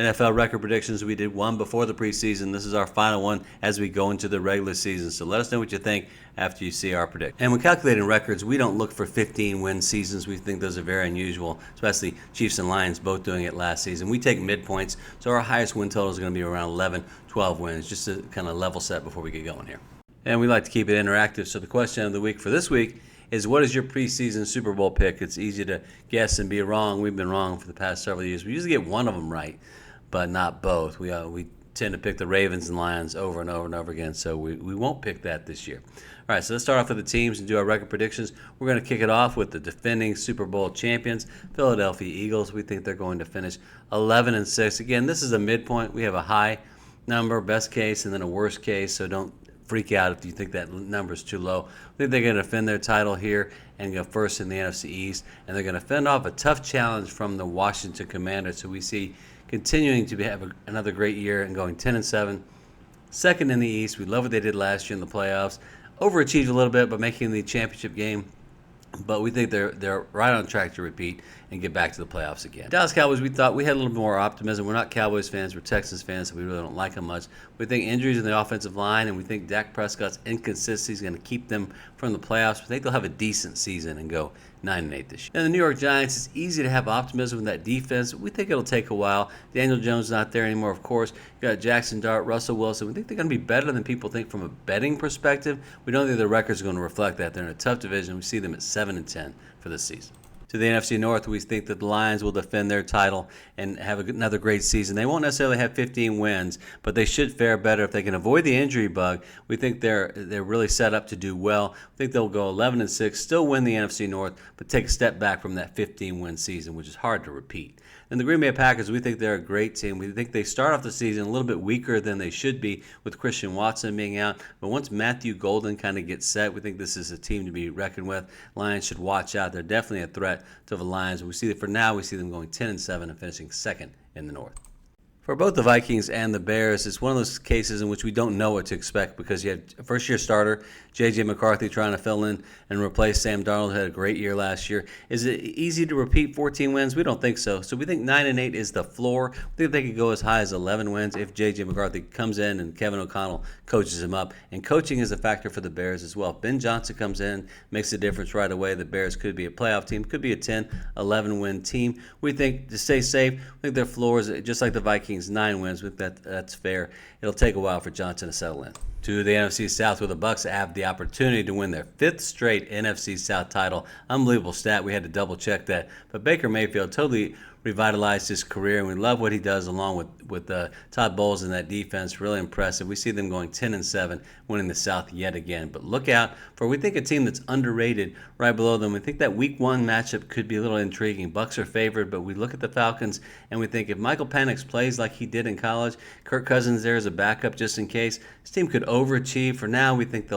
NFL record predictions. We did one before the preseason. This is our final one as we go into the regular season. So let us know what you think after you see our prediction. And when calculating records, we don't look for 15-win seasons. We think those are very unusual, especially Chiefs and Lions both doing it last season. We take midpoints, so our highest win total is going to be around 11, 12 wins, just to kind of level set before we get going here. And we like to keep it interactive. So the question of the week for this week is, what is your preseason Super Bowl pick? It's easy to guess and be wrong. We've been wrong for the past several years. We usually get one of them right, but not both. We tend to pick the Ravens and Lions over and over and over again, so we won't pick that this year. All right, so let's start off with the teams and do our record predictions. We're going to kick it off with the defending Super Bowl champions, Philadelphia Eagles. We think they're going to finish 11-6. Again, this is a midpoint. We have a high number, best case, and then a worst case, so don't freak out if you think that number is too low. I think they're going to defend their title here and go first in the NFC East, and they're going to fend off a tough challenge from the Washington Commanders, so we see continuing to have another great year and going 10-7. Second in the East. We love what they did last year in the playoffs. Overachieved a little bit by making the championship game, but we think they're right on track to repeat and get back to the playoffs again. Dallas Cowboys, we thought we had a little more optimism. We're not Cowboys fans, we're Texans fans, so we really don't like them much. We think injuries in the offensive line, and we think Dak Prescott's inconsistency is going to keep them from the playoffs. We think they'll have a decent season and go 9-8 this year. And the New York Giants, it's easy to have optimism with that defense. We think it'll take a while. Daniel Jones is not there anymore, of course. You got Jackson Dart, Russell Wilson. We think they're going to be better than people think from a betting perspective. We don't think the record's going to reflect that. They're in a tough division. We see them at 7-10 for this season. To the NFC North, we think that the Lions will defend their title and have another great season. They won't necessarily have 15 wins, but they should fare better if they can avoid the injury bug. We think they're really set up to do well. I think they'll go 11-6, still win the NFC North, but take a step back from that 15-win season, which is hard to repeat. And the Green Bay Packers, we think they're a great team. We think they start off the season a little bit weaker than they should be with Christian Watson being out. But once Matthew Golden kind of gets set, we think this is a team to be reckoned with. Lions should watch out. They're definitely a threat to the Lions. We see that for now, we see them going 10-7 and finishing second in the North. For both the Vikings and the Bears, it's one of those cases in which we don't know what to expect because you had a first-year starter, J.J. McCarthy, trying to fill in and replace Sam Darnold, who had a great year last year. Is it easy to repeat 14 wins? We don't think so. So we think 9-8 is the floor. We think they could go as high as 11 wins if J.J. McCarthy comes in and Kevin O'Connell coaches him up. And coaching is a factor for the Bears as well. If Ben Johnson comes in, makes a difference right away. The Bears could be a playoff team, could be a 10, 11-win team. We think to stay safe, we think their floor is just like the Vikings, 9 wins. We think that's fair. It'll take a while for Johnson to settle in. To the NFC South, where the Bucs have the opportunity to win their 5th straight NFC South title. Unbelievable stat. We had to double check that. But Baker Mayfield totally revitalized his career, and we love what he does along with Todd Bowles in that defense. Really impressive. We see them going 10-7, winning the South yet again. But look out for, we think, a team that's underrated right below them. We think that Week 1 matchup could be a little intriguing. Bucs are favored, but we look at the Falcons, and we think if Michael Penix plays like he did in college, Kirk Cousins there as a backup just in case, this team could overachieve. For now, we think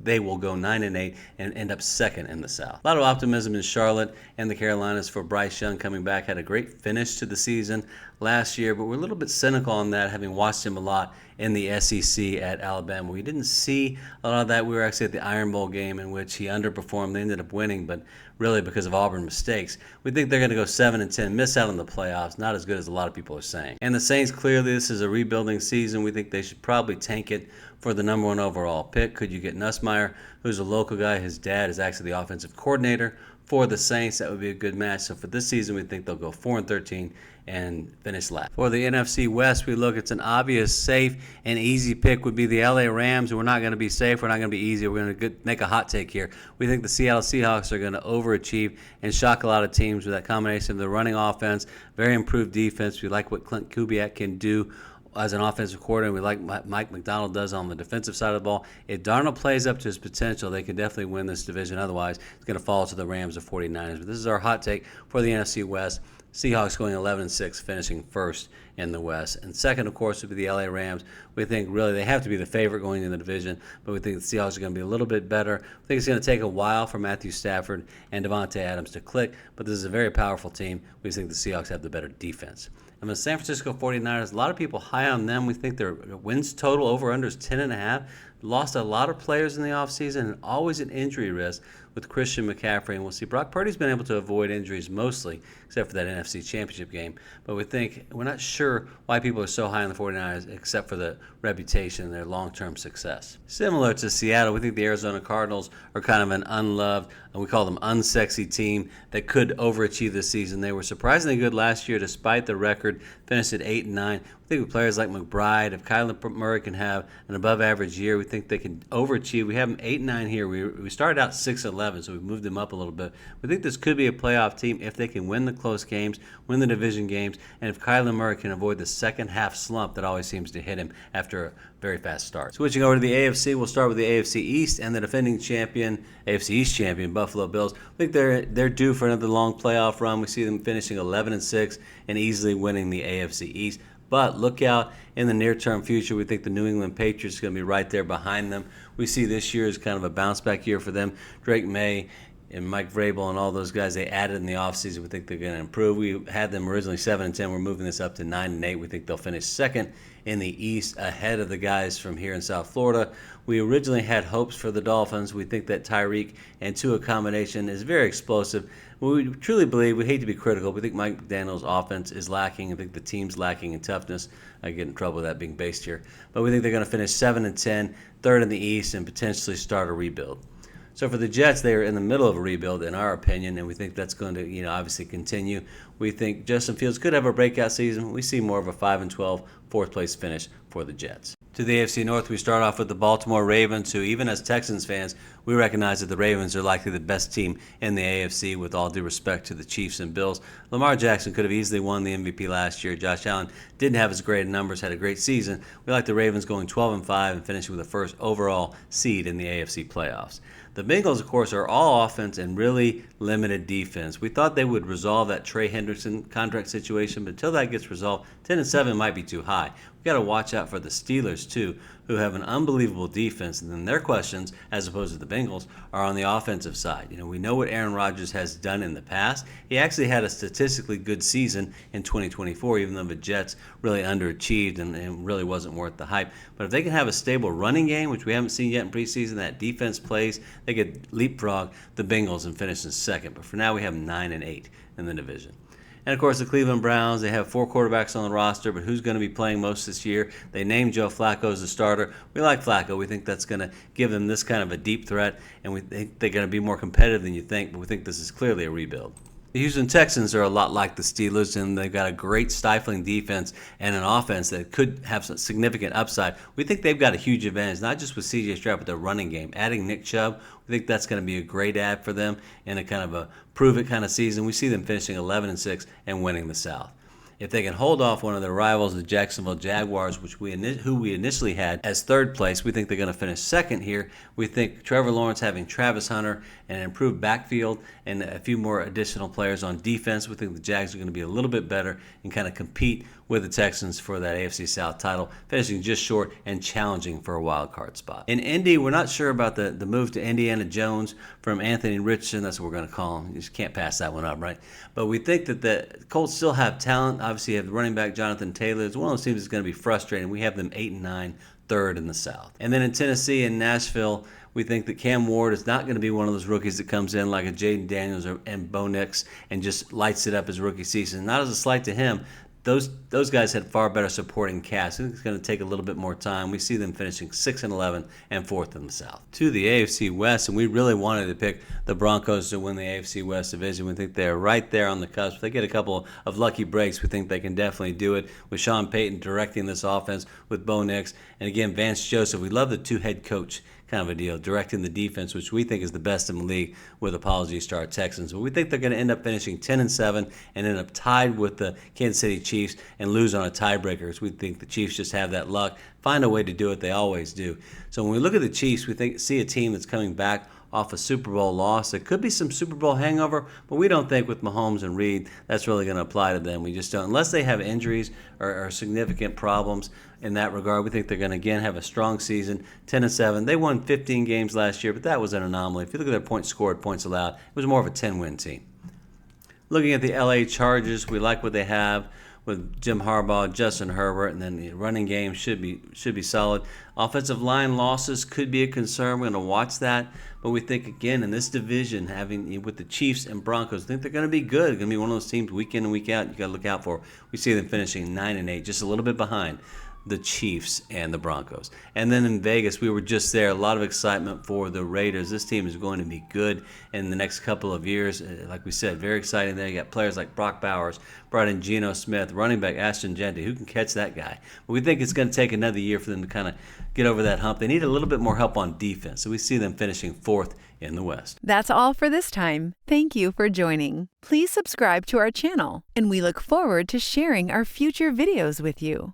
they will go 9-8 and end up second in the South. A lot of optimism in Charlotte and the Carolinas for Bryce Young coming back. Had a great finish to the season last year, but we're a little bit cynical on that, having watched him a lot in the SEC at Alabama. We didn't see a lot of that. We were actually at the Iron Bowl game in which he underperformed. They ended up winning, but really because of Auburn mistakes. We think they're going to go 7-10, miss out on the playoffs. Not as good as a lot of people are saying. And the Saints, clearly this is a rebuilding season. We think they should probably tank it for the number 1 overall pick. Could you get Nussmeier, who's a local guy? His dad is actually the offensive coordinator for the Saints. That would be a good match. So for this season, we think they'll go 4-13 and finish last. For the NFC West, we look, it's an obvious, safe, and easy pick would be the LA Rams. We're not going to be safe. We're not going to be easy. We're going to make a hot take here. We think the Seattle Seahawks are going to overachieve and shock a lot of teams with that combination of the running offense, very improved defense. We like what Clint Kubiak can do as an offensive coordinator. We like what Mike McDonald does on the defensive side of the ball. If Darnold plays up to his potential, they can definitely win this division. Otherwise, it's going to fall to the Rams of 49ers. But this is our hot take for the NFC West. Seahawks going 11-6, finishing first in the West. And second, of course, would be the LA Rams. We think really they have to be the favorite going into the division, but we think the Seahawks are going to be a little bit better. I think it's going to take a while for Matthew Stafford and Devontae Adams to click, but this is a very powerful team. We think the Seahawks have the better defense. And the San Francisco 49ers, a lot of people high on them. We think their wins total over-under is 10.5. lost a lot of players in the offseason and always an injury risk with Christian McCaffrey. And we'll see Brock Purdy's been able to avoid injuries mostly, except for that NFC Championship game. But we're not sure why people are so high on the 49ers, except for the reputation and their long-term success. Similar to Seattle, we think the Arizona Cardinals are kind of an unloved, and we call them unsexy team that could overachieve this season. They were surprisingly good last year despite the record, finished at 8-9. We think with players like McBride, if Kyler Murray can have an above-average year, we think they can overachieve. We have them 8-9 here. We started out 6-11, so we've moved them up a little bit. We think this could be a playoff team if they can win the close games, win the division games, and if Kyler Murray can avoid the second-half slump that always seems to hit him after a very fast start. Switching over to the AFC, we'll start with the AFC East and the defending champion, AFC East champion, Buffalo Bills. I think they're due for another long playoff run. We see them finishing 11-6 and easily winning the AFC East. But look out in the near-term future. We think the New England Patriots are going to be right there behind them. We see this year as kind of a bounce-back year for them. Drake May and Mike Vrabel and all those guys they added in the offseason, we think they're going to improve. We had them originally 7-10. We're moving this up to 9-8. We think they'll finish second in the East ahead of the guys from here in South Florida. We originally had hopes for the Dolphins. We think that Tyreek and Tua combination is very explosive. We truly believe, we hate to be critical, we think Mike McDaniel's offense is lacking. I think the team's lacking in toughness. I get in trouble with that being based here. But we think they're going to finish 7-10, third in the East, and potentially start a rebuild. So for the Jets, they are in the middle of a rebuild, in our opinion, and we think that's going to, obviously continue. We think Justin Fields could have a breakout season. We see more of a 5-12, fourth-place finish for the Jets. To the AFC North, we start off with the Baltimore Ravens, who even as Texans fans, we recognize that the Ravens are likely the best team in the AFC, with all due respect to the Chiefs and Bills. Lamar Jackson could have easily won the MVP last year. Josh Allen didn't have as great numbers, had a great season. We like the Ravens going 12-5 and finishing with the first overall seed in the AFC playoffs. The Bengals, of course, are all offense and really limited defense. We thought they would resolve that Trey Hendrickson contract situation, but until that gets resolved, 10-7 might be too high. We've got to watch out for the Steelers, too, who have an unbelievable defense. And then their questions, as opposed to the Bengals, are on the offensive side. We know what Aaron Rodgers has done in the past. He actually had a statistically good season in 2024, even though the Jets really underachieved and really wasn't worth the hype. But if they can have a stable running game, which we haven't seen yet in preseason, that defense plays, they could leapfrog the Bengals and finish in second. But for now, we have 9-8 in the division. And, of course, the Cleveland Browns, they have 4 quarterbacks on the roster, but who's going to be playing most this year? They named Joe Flacco as the starter. We like Flacco. We think that's going to give them this kind of a deep threat, and we think they're going to be more competitive than you think, but we think this is clearly a rebuild. The Houston Texans are a lot like the Steelers, and they've got a great stifling defense and an offense that could have some significant upside. We think they've got a huge advantage, not just with C.J. Stroud, but their running game. Adding Nick Chubb, we think that's going to be a great add for them in a kind of a prove-it kind of season. We see them finishing 11-6 and winning the South. If they can hold off one of their rivals, the Jacksonville Jaguars, who we initially had as third place, we think they're going to finish second here. We think Trevor Lawrence having Travis Hunter and an improved backfield and a few more additional players on defense, we think the Jags are going to be a little bit better and kind of compete with the Texans for that AFC South title, finishing just short and challenging for a wild card spot. In Indy, we're not sure about the move to Indiana Jones from Anthony Richardson. That's what we're going to call him. You just can't pass that one up, right? But we think that the Colts still have talent. Obviously, you have the running back Jonathan Taylor. It's one of those teams that's going to be frustrating. We have them 8-9, third in the South. And then in Tennessee and Nashville, we think that Cam Ward is not going to be one of those rookies that comes in like a Jaden Daniels and Bo Nix and just lights it up his rookie season. Not as a slight to him. Those guys had far better supporting cast. I think it's going to take a little bit more time. We see them finishing 6-11 and fourth in the South. To the AFC West, and we really wanted to pick the Broncos to win the AFC West division. We think they're right there on the cusp. If they get a couple of lucky breaks, we think they can definitely do it with Sean Payton directing this offense with Bo Nix. And again, Vance Joseph. We love the two head coach kind of a deal, directing the defense, which we think is the best in the league, with apologies to our Texans. But we think they're going to end up finishing 10-7 and end up tied with the Kansas City Chiefs and lose on a tiebreaker, because we think the Chiefs just have that luck, find a way to do it. They always do. So when we look at the Chiefs, we see a team that's coming back off a Super Bowl loss. There could be some Super Bowl hangover, but we don't think with Mahomes and Reed that's really going to apply to them. We just don't. Unless they have injuries or significant problems in that regard, we think they're going to, again, have a strong season, 10-7. They won 15 games last year, but that was an anomaly. If you look at their points scored, points allowed, it was more of a 10-win team. Looking at the LA Chargers, we like what they have with Jim Harbaugh, Justin Herbert, and then the running game should be solid. Offensive line losses could be a concern. We're going to watch that, but we think again in this division, having with the Chiefs and Broncos, I think they're going to be good. They're going to be one of those teams week in and week out you got to look out for. We see them finishing 9-8, just a little bit behind the Chiefs and the Broncos. And then in Vegas, we were just there. A lot of excitement for the Raiders. This team is going to be good in the next couple of years. Like we said, very exciting there. You got players like Brock Bowers, brought in Geno Smith, running back Ashton Jeanty. Who can catch that guy? But we think it's going to take another year for them to kind of get over that hump. They need a little bit more help on defense. So we see them finishing 4th in the West. That's all for this time. Thank you for joining. Please subscribe to our channel, and we look forward to sharing our future videos with you.